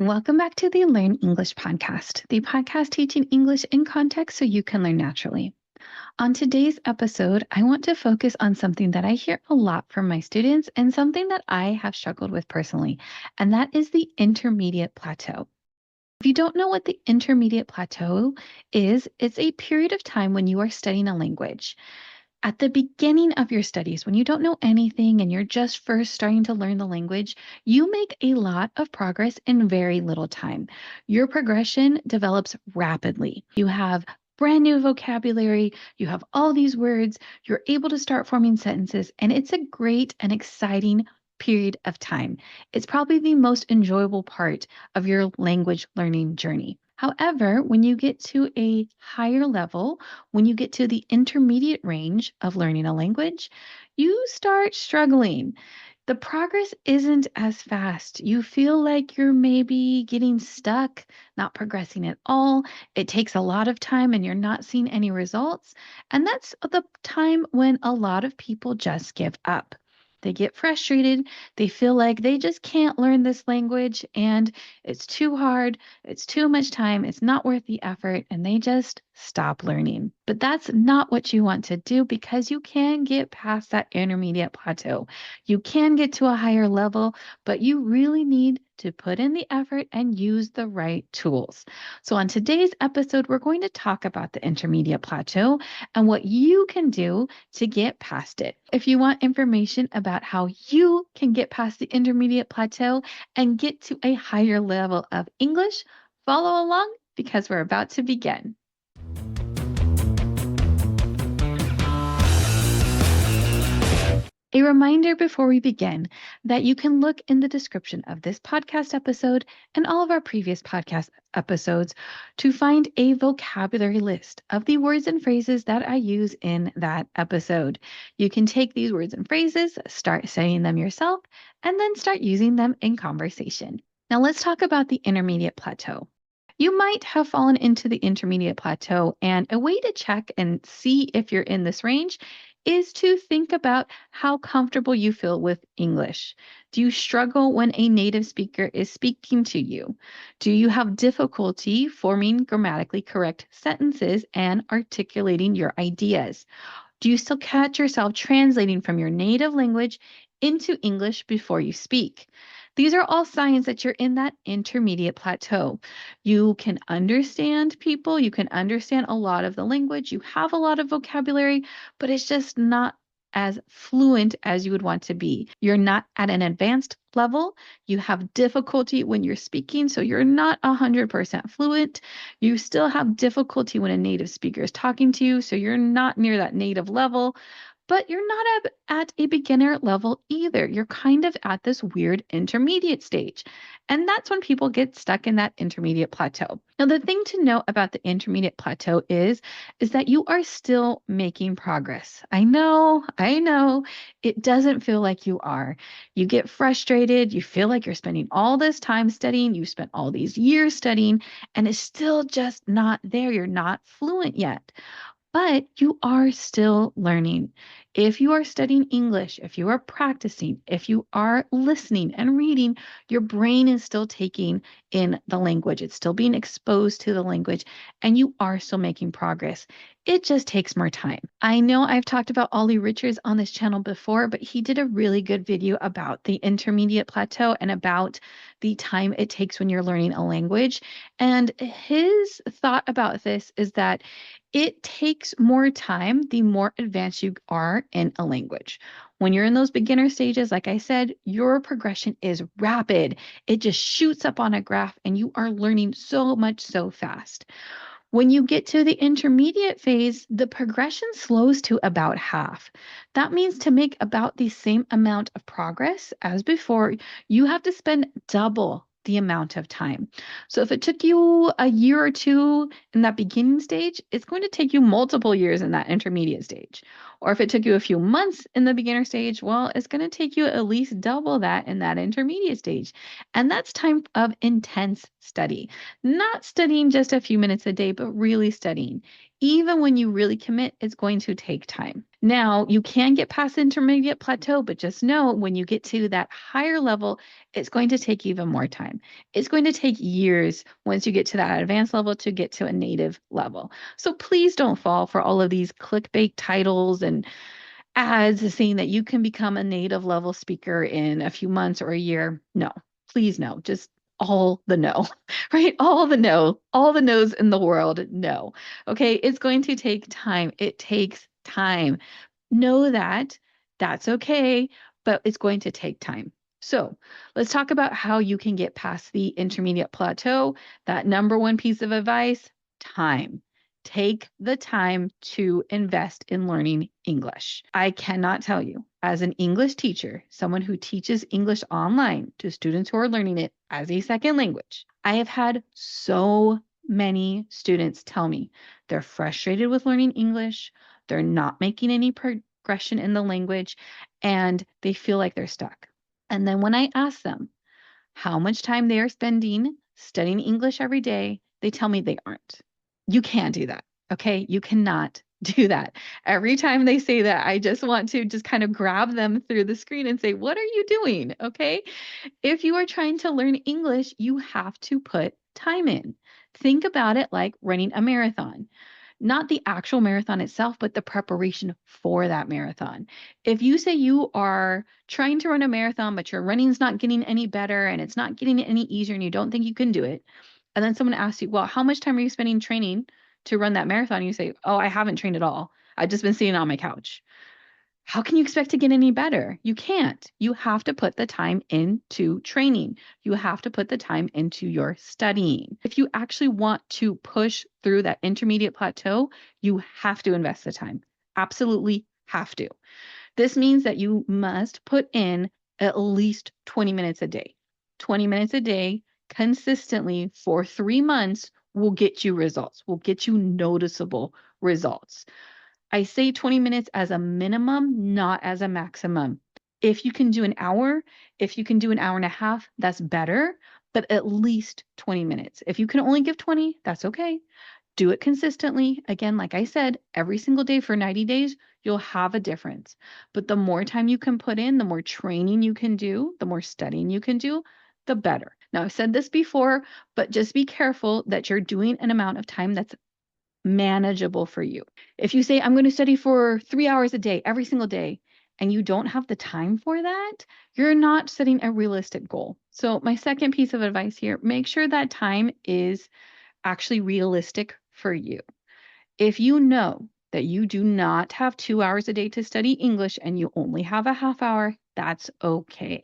Welcome back to the Learn English podcast, the podcast teaching English in context so you can learn naturally. On today's episode, I want to focus on something that I hear a lot from my students and something that I have struggled with personally, and that is the intermediate plateau. If you don't know what the intermediate plateau is, it's a period of time when you are studying a language. At the beginning of your studies, when you don't know anything and you're just first starting to learn the language, you make a lot of progress in very little time. Your progression develops rapidly. You have brand new vocabulary, you have all these words, you're able to start forming sentences, and it's a great and exciting period of time. It's probably the most enjoyable part of your language learning journey. However, when you get to a higher level, when you get to the intermediate range of learning a language, you start struggling. The progress isn't as fast. You feel like you're maybe getting stuck, not progressing at all. It takes a lot of time and you're not seeing any results. And that's the time when a lot of people just give up. They get frustrated. They feel like they just can't learn this language and it's too hard. It's too much time. It's not worth the effort. And they just stop learning. But that's not what you want to do because you can get past that intermediate plateau. You can get to a higher level, but you really need to put in the effort and use the right tools. So, on today's episode, we're going to talk about the intermediate plateau and what you can do to get past it. If you want information about how you can get past the intermediate plateau and get to a higher level of English, follow along because we're about to begin. A reminder before we begin that you can look in the description of this podcast episode and all of our previous podcast episodes to find a vocabulary list of the words and phrases that I use in that episode. You can take these words and phrases, start saying them yourself, and then start using them in conversation. Now let's talk about the intermediate plateau. You might have fallen into the intermediate plateau, and a way to check and see if you're in this range is to think about how comfortable you feel with English. Do you struggle when a native speaker is speaking to you? Do you have difficulty forming grammatically correct sentences and articulating your ideas? Do you still catch yourself translating from your native language into English before you speak? These are all signs that you're in that intermediate plateau. You can understand people, you can understand a lot of the language, you have a lot of vocabulary, but it's just not as fluent as you would want to be. You're not at an advanced level. You have difficulty when you're speaking, so you're not 100% fluent. You still have difficulty when a native speaker is talking to you, so you're not near that native level. But you're not at a beginner level either. You're kind of at this weird intermediate stage. And that's when people get stuck in that intermediate plateau. Now, the thing to know about the intermediate plateau is that you are still making progress. I know, it doesn't feel like you are. You get frustrated. You feel like you're spending all this time studying. You spent all these years studying, and it's still just not there. You're not fluent yet. But you are still learning. If you are studying English, if you are practicing, if you are listening and reading, your brain is still taking in the language. It's still being exposed to the language, and you are still making progress. It just takes more time. I know I've talked about Ollie Richards on this channel before, but he did a really good video about the intermediate plateau and about the time it takes when you're learning a language. And his thought about this is that it takes more time the more advanced you are in a language. When you're in those beginner stages, like I said, your progression is rapid. It just shoots up on a graph and you are learning so much so fast. When you get to the intermediate phase, the progression slows to about half. That means to make about the same amount of progress as before, you have to spend double the amount of time. So if it took you a year or two in that beginning stage, it's going to take you multiple years in that intermediate stage. Or if it took you a few months in the beginner stage, well, it's going to take you at least double that in that intermediate stage. And that's time of intense study. Not studying just a few minutes a day, but really studying. even when you really commit, it's going to take time. Now, you can get past intermediate plateau, but just know when you get to that higher level, it's going to take even more time. It's going to take years once you get to that advanced level to get to a native level. So please don't fall for all of these clickbait titles and ads saying that you can become a native level speaker in a few months or a year. No, please no. Just all the no, right? All the no, all the no's in the world. No. Okay. It's going to take time. It takes time. Know that that's okay, but it's going to take time. So let's talk about how you can get past the intermediate plateau. That number one piece of advice, time. Take the time to invest in learning English. I cannot tell you, as an English teacher, someone who teaches English online to students who are learning it as a second language, I have had so many students tell me they're frustrated with learning English, they're not making any progression in the language, and they feel like they're stuck. And then when I ask them how much time they are spending studying English every day, they tell me they aren't. You can't do that. Okay. You cannot do that. Every time they say that, I just want to just kind of grab them through the screen and say, what are you doing? Okay. If you are trying to learn English, you have to put time in. Think about it like running a marathon, not the actual marathon itself, but the preparation for that marathon. If you say you are trying to run a marathon, but your running's not getting any better and it's not getting any easier and you don't think you can do it, and then someone asks you, well, how much time are you spending training to run that marathon? And you say, oh, I haven't trained at all. I've just been sitting on my couch. How can you expect to get any better? You can't. You have to put the time into training. You have to put the time into your studying. If you actually want to push through that intermediate plateau, you have to invest the time. Absolutely have to. This means that you must put in at least 20 minutes a day. 20 minutes a day consistently for 3 months will get you results, will get you noticeable results. I say 20 minutes as a minimum, not as a maximum. If you can do an hour, if you can do an hour and a half, that's better, but at least 20 minutes. If you can only give 20, that's okay. Do it consistently. Again, like I said, every single day for 90 days, you'll have a difference. But the more time you can put in, the more training you can do, the more studying you can do, the better. Now, I've said this before, but just be careful that you're doing an amount of time that's manageable for you. If you say, I'm going to study for 3 hours a day, every single day, and you don't have the time for that, you're not setting a realistic goal. So, my second piece of advice here, make sure that time is actually realistic for you. If you know that you do not have 2 hours a day to study English and you only have a half hour, that's okay.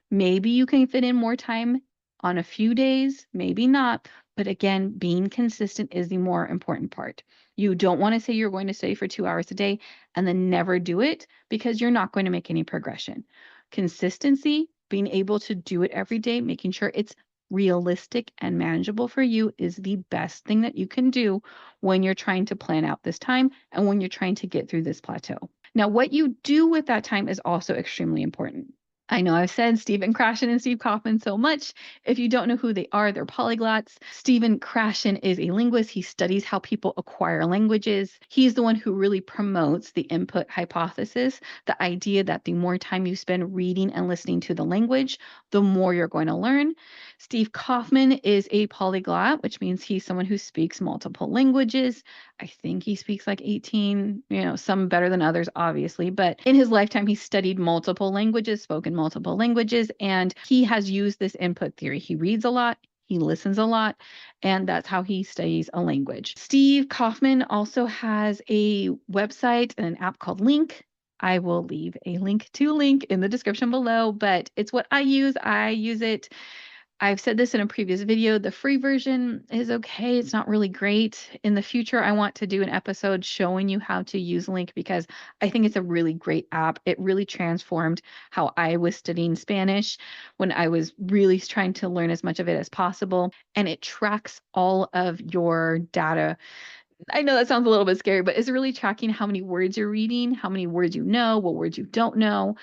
Maybe you can fit in more time on a few days, maybe not. But again, being consistent is the more important part. You don't want to say you're going to study for 2 hours a day and then never do it because you're not going to make any progression. Consistency, being able to do it every day, making sure it's realistic and manageable for you is the best thing that you can do when you're trying to plan out this time and when you're trying to get through this plateau. Now, what you do with that time is also extremely important. I know I've said Stephen Krashen and Steve Kaufman so much. If you don't know who they are, they're polyglots. Stephen Krashen is a linguist. He studies how people acquire languages. He's the one who really promotes the input hypothesis, the idea that the more time you spend reading and listening to the language, the more you're going to learn. Steve Kaufman is a polyglot, which means he's someone who speaks multiple languages. I think he speaks like 18, some better than others, obviously. But in his lifetime, he studied multiple languages, spoken multiple languages, and he has used this input theory. He reads a lot, he listens a lot, and that's how he studies a language. Steve Kaufman also has a website and an app called Link. I will leave a link to Link in the description below, but it's what I use. I use it. I've said this in a previous video, the free version is okay. It's not really great. In the future, I want to do an episode showing you how to use Link because I think it's a really great app. It really transformed how I was studying Spanish when I was really trying to learn as much of it as possible. And it tracks all of your data. I know that sounds a little bit scary, but it's really tracking how many words you're reading, how many words you know, what words you don't know.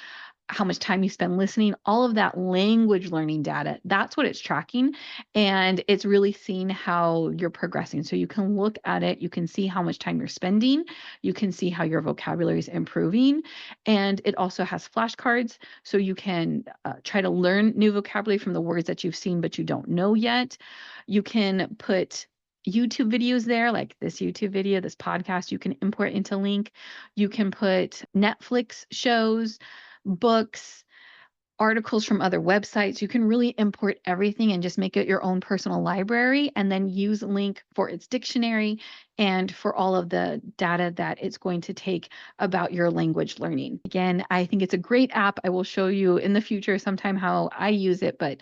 how much time you spend listening, all of that language learning data, that's what it's tracking. And it's really seeing how you're progressing. So you can look at it, you can see how much time you're spending, you can see how your vocabulary is improving. And it also has flashcards. So you can try to learn new vocabulary from the words that you've seen, but you don't know yet. You can put YouTube videos there, like this YouTube video, this podcast, you can import into link. You can put Netflix shows, books, articles from other websites. You can really import everything and just make it your own personal library, and then use link for its dictionary and for all of the data that it's going to take about your language learning. Again, I think it's a great app. I will show you in the future sometime how I use it, but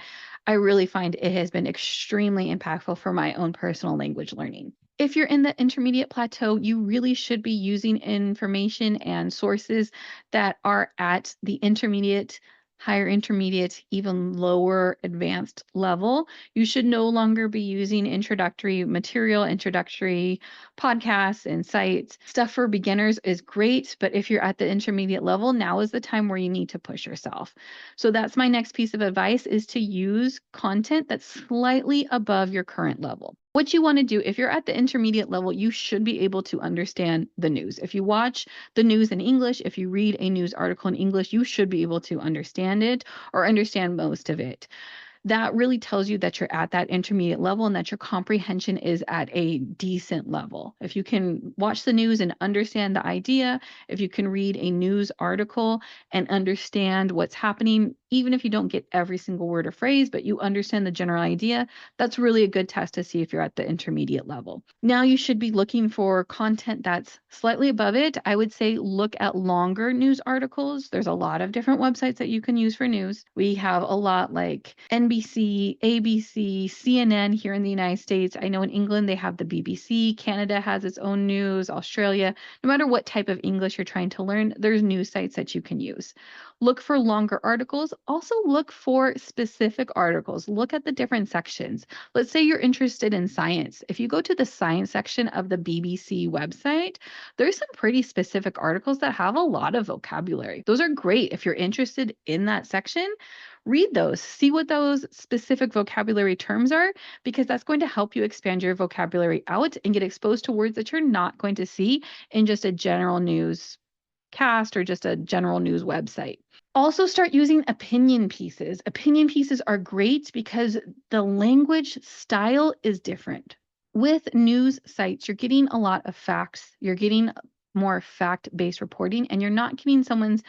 I really find it has been extremely impactful for my own personal language learning. If you're in the intermediate plateau, you really should be using information and sources that are at the intermediate, higher intermediate, even lower advanced level. You should no longer be using introductory material, introductory podcasts and sites. Stuff for beginners is great, but if you're at the intermediate level, now is the time where you need to push yourself. So that's my next piece of advice, is to use content that's slightly above your current level. What you want to do, if you're at the intermediate level, you should be able to understand the news. If you watch the news in English, if you read a news article in English, you should be able to understand it or understand most of it. That really tells you that you're at that intermediate level and that your comprehension is at a decent level. If you can watch the news and understand the idea, if you can read a news article and understand what's happening, even if you don't get every single word or phrase, but you understand the general idea, that's really a good test to see if you're at the intermediate level. Now you should be looking for content that's slightly above it. I would say look at longer news articles. There's a lot of different websites that you can use for news. We have a lot like NBC, ABC, CNN here in the United States. I know in England they have the BBC. Canada has its own news. Australia. No matter what type of English you're trying to learn, there's news sites that you can use. Look for longer articles. Also look for specific articles. Look at the different sections. Let's say you're interested in science. If you go to the science section of the BBC website, there's some pretty specific articles that have a lot of vocabulary. Those are great. If you're interested in that section, read those, see what those specific vocabulary terms are, because that's going to help you expand your vocabulary out and get exposed to words that you're not going to see in just a general news cast or just a general news website. Also start using opinion pieces. Opinion pieces are great because the language style is different. With news sites, you're getting a lot of facts. You're getting more fact-based reporting, and you're not getting someone's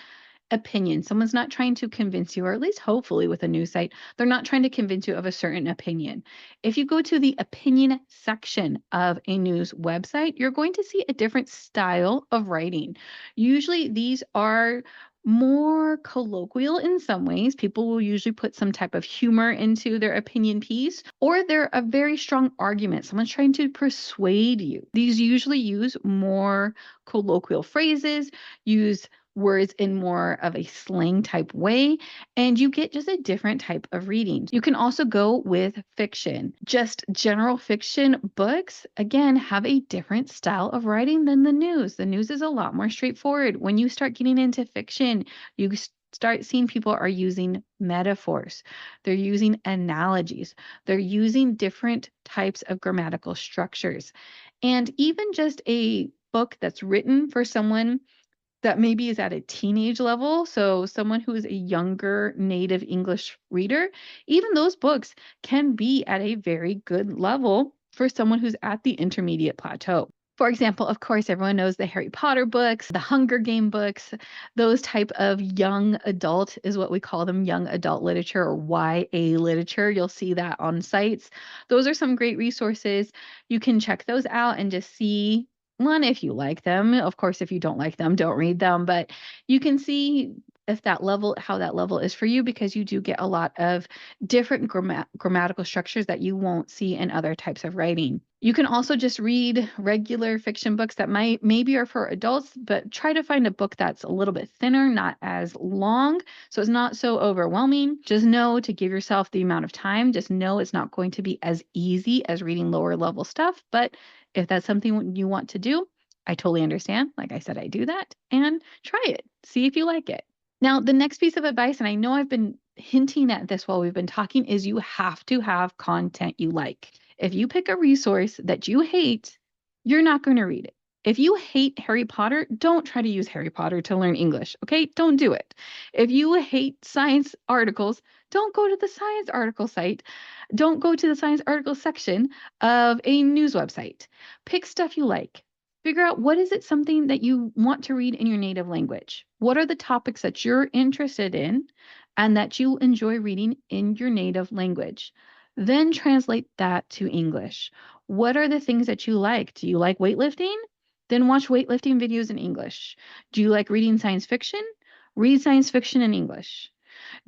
opinion. Someone's not trying to convince you, or at least hopefully with a news site, they're not trying to convince you of a certain opinion. If you go to the opinion section of a news website, you're going to see a different style of writing. Usually these are more colloquial in some ways. People will usually put some type of humor into their opinion piece, or they're a very strong argument. Someone's trying to persuade you. These usually use more colloquial phrases, use words in more of a slang type way, and you get just a different type of reading. You can also go with fiction. Just general fiction books, again, have a different style of writing than the news. The news is a lot more straightforward. When you start getting into fiction, you start seeing people are using metaphors. They're using analogies. They're using different types of grammatical structures. And even just a book that's written for someone that maybe is at a teenage level, so someone who is a younger native English reader, even those books can be at a very good level for someone who's at the intermediate plateau. For example, of course, everyone knows the Harry Potter books, the Hunger Game books, those type of young adult is what we call them, young adult literature or YA literature. You'll see that on sites. Those are some great resources. You can check those out and just see one, if you like them. Of course, if you don't like them, don't read them, but you can see if that level, how that level is for you, because you do get a lot of different grammatical structures that you won't see in other types of writing. You can also just read regular fiction books that maybe are for adults, but try to find a book that's a little bit thinner, not as long, so it's not so overwhelming. Just know to give yourself the amount of time. Just know it's not going to be as easy as reading lower level stuff, but if that's something you want to do, I totally understand. Like I said, I do that, and try it. See if you like it. Now, the next piece of advice, and I know I've been hinting at this while we've been talking, is you have to have content you like. If you pick a resource that you hate, you're not going to read it. If you hate Harry Potter, don't try to use Harry Potter to learn English, okay? Don't do it. If you hate science articles, don't go to the science article site. Don't go to the science article section of a news website. Pick stuff you like. Figure out what is it something that you want to read in your native language? What are the topics that you're interested in and that you enjoy reading in your native language? Then translate that to English. What are the things that you like? Do you like weightlifting? Then watch weightlifting videos in English. Do you like reading science fiction? Read science fiction in English.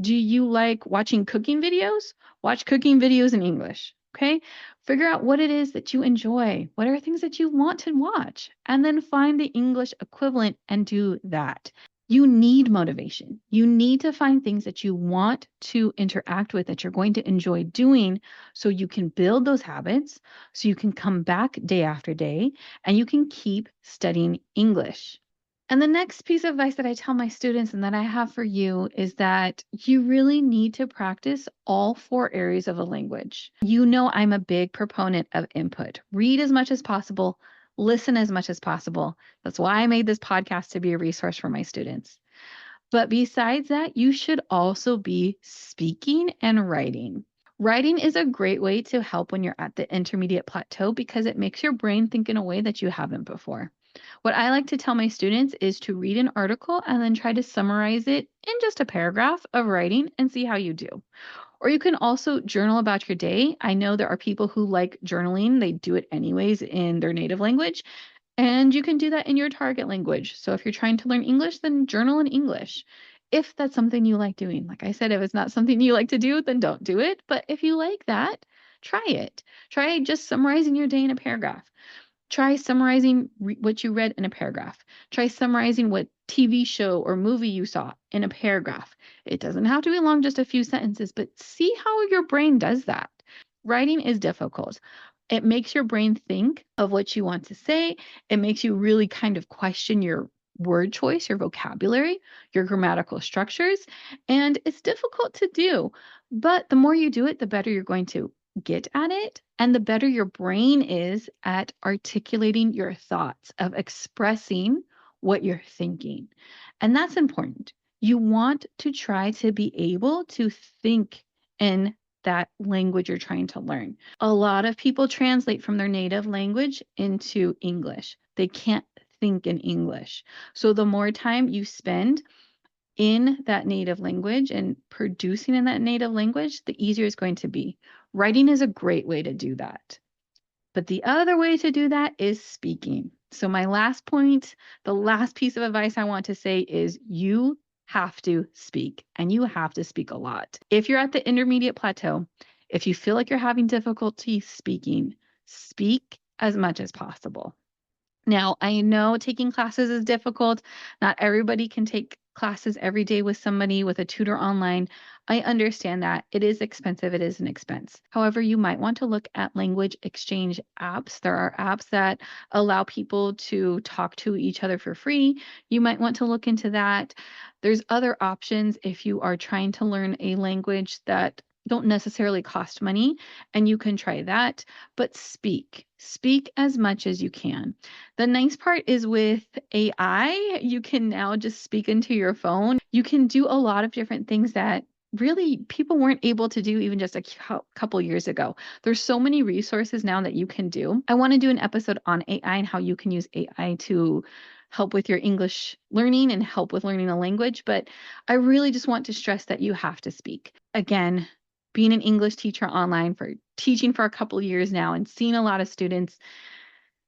Do you like watching cooking videos? Watch cooking videos in English. Okay. Figure out what it is that you enjoy. What are things that you want to watch? And then find the English equivalent and do that. You need motivation. You need to find things that you want to interact with, that you're going to enjoy doing, so you can build those habits, so you can come back day after day, and you can keep studying English. And the next piece of advice that I tell my students and that I have for you is that you really need to practice all four areas of a language. You know, I'm a big proponent of input. Read as much as possible, listen as much as possible. That's why I made this podcast, to be a resource for my students. But besides that, you should also be speaking and writing. Writing is a great way to help when you're at the intermediate plateau because it makes your brain think in a way that you haven't before. What I like to tell my students is to read an article and then try to summarize it in just a paragraph of writing and see how you do. Or you can also journal about your day. I know there are people who like journaling, they do it anyways in their native language. And you can do that in your target language. So if you're trying to learn English, then journal in English. If that's something you like doing. Like I said, if it's not something you like to do, then don't do it. But if you like that, try it. Try just summarizing your day in a paragraph. Try summarizing what you read in a paragraph. Try summarizing what TV show or movie you saw in a paragraph. It doesn't have to be long, just a few sentences, but see how your brain does that. Writing is difficult. It makes your brain think of what you want to say. It makes you really kind of question your word choice, your vocabulary, your grammatical structures, and it's difficult to do. But the more you do it, the better you're going to get at it, and the better your brain is at articulating your thoughts, of expressing what you're thinking. And that's important. You want to try to be able to think in that language you're trying to learn. A lot of people translate from their native language into English. They can't think in English. So the more time you spend in that native language and producing in that native language, the easier it's going to be. Writing is a great way to do that. But the other way to do that is speaking. So, my last point, the last piece of advice I want to say is you have to speak, and you have to speak a lot. If you're at the intermediate plateau, if you feel like you're having difficulty speaking, speak as much as possible. Now, I know taking classes is difficult. Not everybody can take classes every day with somebody, with a tutor online. I understand that. It is expensive. It is an expense. However, you might want to look at language exchange apps. There are apps that allow people to talk to each other for free. You might want to look into that. There's other options if you are trying to learn a language that don't necessarily cost money, and you can try that. But speak as much as you can. The nice part is with AI, you can now just speak into your phone. You can do a lot of different things that really people weren't able to do even just a couple years ago. There's so many resources now that you can do. I want to do an episode on AI and how you can use AI to help with your English learning and help with learning a language, but I really just want to stress that you have to speak. Again, being an English teacher online for teaching for a couple years now and seeing a lot of students,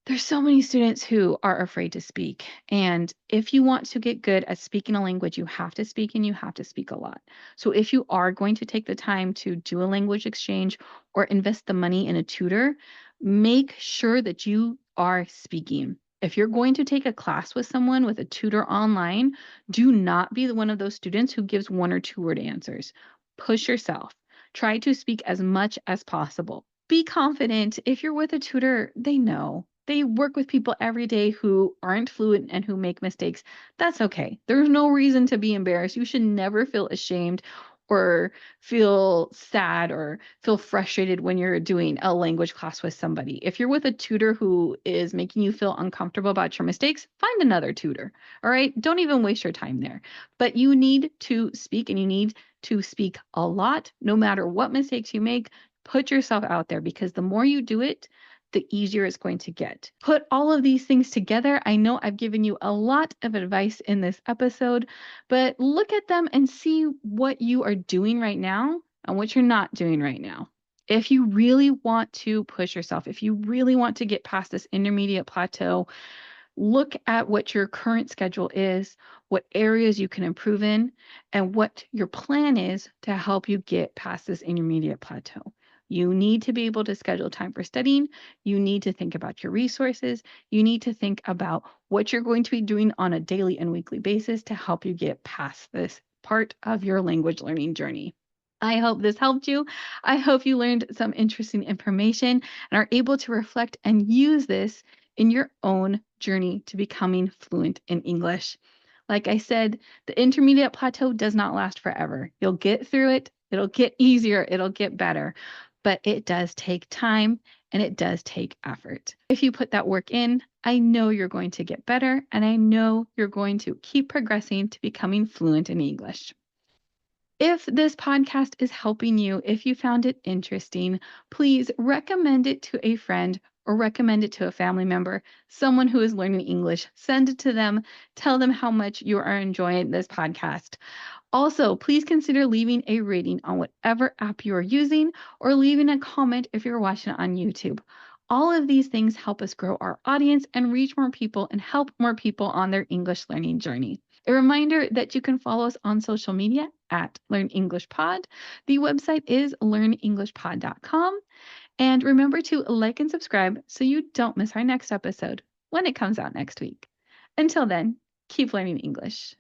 there's so many students who are afraid to speak. And if you want to get good at speaking a language, you have to speak and you have to speak a lot. So if you are going to take the time to do a language exchange or invest the money in a tutor, make sure that you are speaking. If you're going to take a class with someone with a tutor online, do not be one of those students who gives one or two word answers. Push yourself. Try to speak as much as possible. Be confident. If you're with a tutor, they know. They work with people every day who aren't fluent and who make mistakes. That's okay. There's no reason to be embarrassed. You should never feel ashamed or feel sad or feel frustrated when you're doing a language class with somebody. If you're with a tutor who is making you feel uncomfortable about your mistakes, find another tutor. All right? Don't even waste your time there. But you need to speak, and you need to speak a lot. No matter what mistakes you make, put yourself out there, because the more you do it, the easier it's going to get. Put all of these things together. I know I've given you a lot of advice in this episode, but look at them and see what you are doing right now and what you're not doing right now. If you really want to push yourself, if you really want to get past this intermediate plateau, look at what your current schedule is, what areas you can improve in, and what your plan is to help you get past this intermediate plateau. You need to be able to schedule time for studying. You need to think about your resources. You need to think about what you're going to be doing on a daily and weekly basis to help you get past this part of your language learning journey. I hope this helped you. I hope you learned some interesting information and are able to reflect and use this in your own journey to becoming fluent in English. Like I said, the intermediate plateau does not last forever. You'll get through it. It'll get easier. It'll get better. But it does take time and it does take effort. If you put that work in, I know you're going to get better, and I know you're going to keep progressing to becoming fluent in English. If this podcast is helping you, if you found it interesting, please recommend it to a friend or recommend it to a family member, someone who is learning English. Send it to them. Tell them how much you are enjoying this podcast. Also, please consider leaving a rating on whatever app you are using, or leaving a comment if you're watching it on YouTube. All of these things help us grow our audience and reach more people and help more people on their English learning journey. A reminder that you can follow us on social media at Learn English Pod. The website is learnenglishpod.com. And remember to like and subscribe so you don't miss our next episode when it comes out next week. Until then, keep learning English.